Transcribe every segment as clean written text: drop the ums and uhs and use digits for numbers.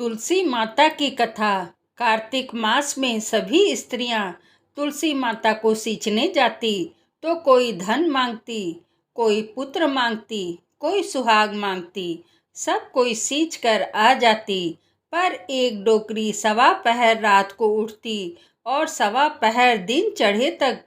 तुलसी माता की कथा। कार्तिक मास में सभी स्त्रियां तुलसी माता को सींचने जाती तो कोई धन मांगती, कोई पुत्र मांगती, कोई सुहाग मांगती। सब कोई सींच कर आ जाती, पर एक डोकरी सवा पहर रात को उठती और सवा पहर दिन चढ़े तक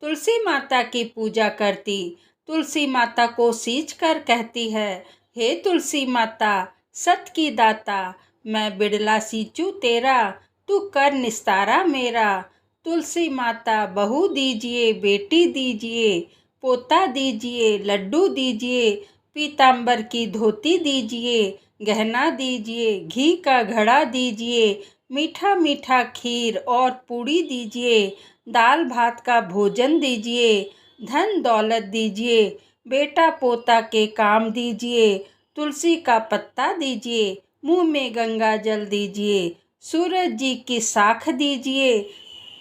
तुलसी माता की पूजा करती। तुलसी माता को सींच कर कहती है, हे तुलसी माता, सत की दाता, मैं बिड़ला सींचू तेरा, तू कर निस्तारा मेरा। तुलसी माता बहू दीजिए, बेटी दीजिए, पोता दीजिए, लड्डू दीजिए, पीतांबर की धोती दीजिए, गहना दीजिए, घी का घड़ा दीजिए, मीठा मीठा खीर और पूड़ी दीजिए, दाल भात का भोजन दीजिए, धन दौलत दीजिए, बेटा पोता के काम दीजिए, तुलसी का पत्ता दीजिए, मुंह में गंगा जल दीजिए, सूरज जी की साख दीजिए,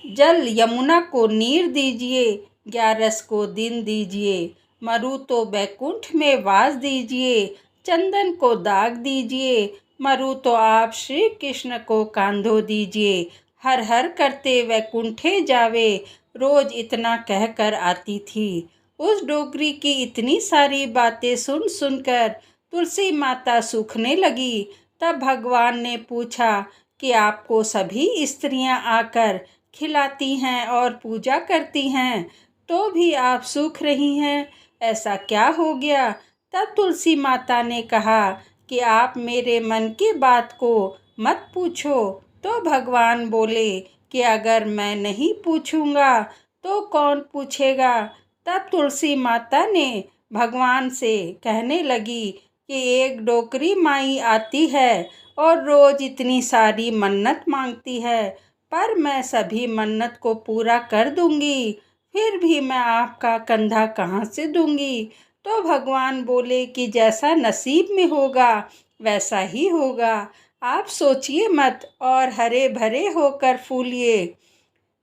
जल यमुना को नीर दीजिए, ग्यारस को दिन दीजिए, मरु तो बैकुंठ में वास दीजिए, चंदन को दाग दीजिए, मरु तो आप श्री कृष्ण को कांधो दीजिए, हर हर करते वैकुंठे जावे, रोज इतना कहकर आती थी। उस डोकरी की इतनी सारी बातें सुन सुनकर तुलसी माता सूखने लगी। तब भगवान ने पूछा कि आपको सभी स्त्रियां आकर खिलाती हैं और पूजा करती हैं, तो भी आप सूख रही हैं, ऐसा क्या हो गया? तब तुलसी माता ने कहा कि आप मेरे मन की बात को मत पूछो। तो भगवान बोले कि अगर मैं नहीं पूछूंगा तो कौन पूछेगा? तब तुलसी माता ने भगवान से कहने लगी कि एक डोकरी माई आती है और रोज इतनी सारी मन्नत मांगती है, पर मैं सभी मन्नत को पूरा कर दूंगी, फिर भी मैं आपका कंधा कहाँ से दूंगी? तो भगवान बोले कि जैसा नसीब में होगा वैसा ही होगा, आप सोचिए मत और हरे भरे होकर फूलिए।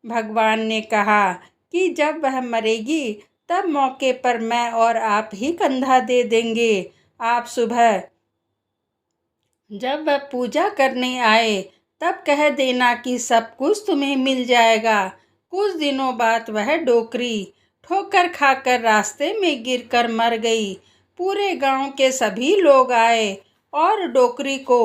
भगवान ने कहा कि जब वह मरेगी तब मौके पर मैं और आप ही कंधा दे देंगे। आप सुबह जब वह पूजा करने आए तब कह देना कि सब कुछ तुम्हें मिल जाएगा। कुछ दिनों बाद वह डोकरी ठोकर खाकर रास्ते में गिरकर मर गई। पूरे गांव के सभी लोग आए और डोकरी को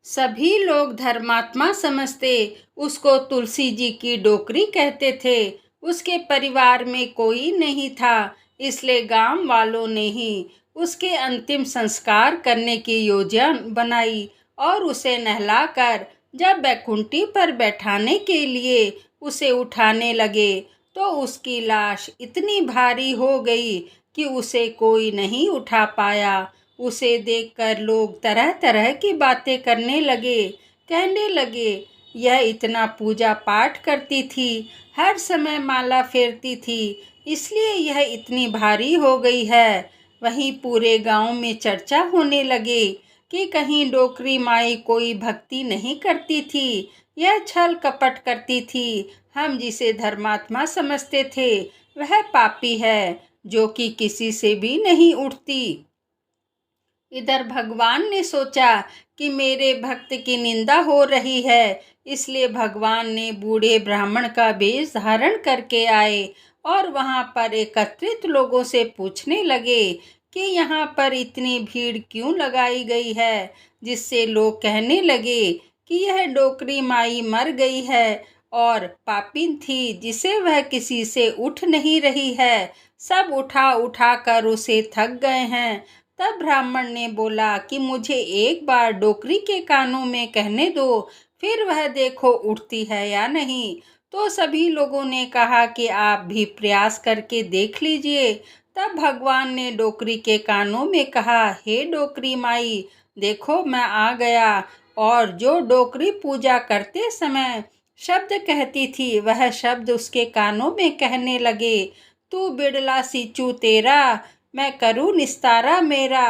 सभी लोग धर्मात्मा समझते, उसको तुलसी जी की डोकरी कहते थे। उसके परिवार में कोई नहीं था, इसलिए गांव वालों ने ही उसके अंतिम संस्कार करने की योजना बनाई और उसे नहलाकर जब बैकुंठी पर बैठाने के लिए उसे उठाने लगे तो उसकी लाश इतनी भारी हो गई कि उसे कोई नहीं उठा पाया। उसे देखकर लोग तरह तरह की बातें करने लगे, कहने लगे यह इतना पूजा पाठ करती थी, हर समय माला फेरती थी, इसलिए यह इतनी भारी हो गई है। वहीं पूरे गांव में चर्चा होने लगे कि कहीं डोकरी माई कोई भक्ति नहीं करती थी, यह छल कपट करती थी। हम जिसे धर्मात्मा समझते थे वह पापी है जो कि किसी से भी नहीं उठती। इधर भगवान ने सोचा कि मेरे भक्त की निंदा हो रही है, इसलिए भगवान ने बूढ़े ब्राह्मण का वेश धारण करके आए और वहां पर एकत्रित लोगों से पूछने लगे कि यहाँ पर इतनी भीड़ क्यों लगाई गई है, जिससे लोग कहने लगे कि यह डोकरी माई मर गई है और पापिन थी जिसे वह किसी से उठ नहीं रही है, सब उठा उठा कर उसे थक गए हैं। तब ब्राह्मण ने बोला कि मुझे एक बार डोकरी के कानों में कहने दो, फिर वह देखो उठती है या नहीं। तो सभी लोगों ने कहा कि आप भी प्रयास करके देख लीजिए। तब भगवान ने डोकरी के कानों में कहा, हे डोकरी माई, देखो मैं आ गया। और जो डोकरी पूजा करते समय शब्द कहती थी वह शब्द उसके कानों में कहने लगे, तू बिड़ला सींचू तेरा, मैं करूँ निस्तारा मेरा।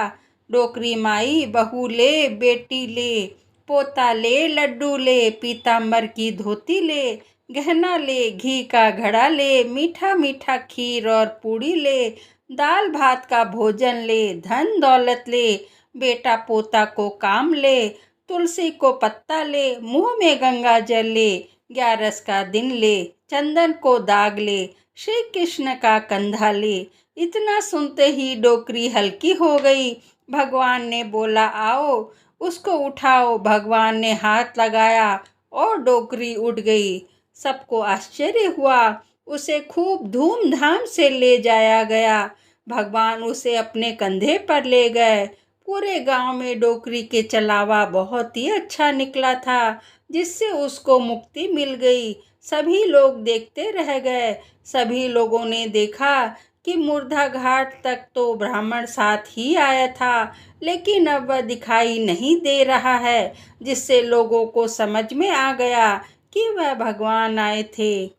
डोकरी माई बहू ले, बेटी ले, पोता ले, लड्डू ले, पीतांबर की धोती ले, गहना ले, घी का घड़ा ले, मीठा मीठा खीर और पूड़ी ले, दाल भात का भोजन ले, धन दौलत ले, बेटा पोता को काम ले, तुलसी को पत्ता ले, मुंह में गंगा जल ले, 11 का दिन ले, चंदन को दाग ले, श्री कृष्ण का कंधा ले। इतना सुनते ही डोकरी हल्की हो गई। भगवान ने बोला आओ, उसको उठाओ। भगवान ने हाथ लगाया और डोकरी उठ गई। सबको आश्चर्य हुआ। उसे खूब धूमधाम से ले जाया गया। भगवान उसे अपने कंधे पर ले गए। पूरे गांव में डोकरी के चलावा बहुत ही अच्छा निकला था, जिससे उसको मुक्ति मिल गई। सभी लोग देखते रह गए। सभी लोगों ने देखा कि मुर्दा घाट तक तो ब्राह्मण साथ ही आया था, लेकिन अब वह दिखाई नहीं दे रहा है, जिससे लोगों को समझ में आ गया कि वह भगवान आए थे।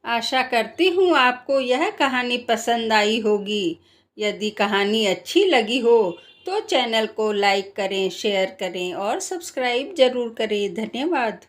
आशा करती हूँ आपको यह कहानी पसंद आई होगी। यदि कहानी अच्छी लगी हो तो चैनल को लाइक करें, शेयर करें और सब्सक्राइब जरूर करें। धन्यवाद।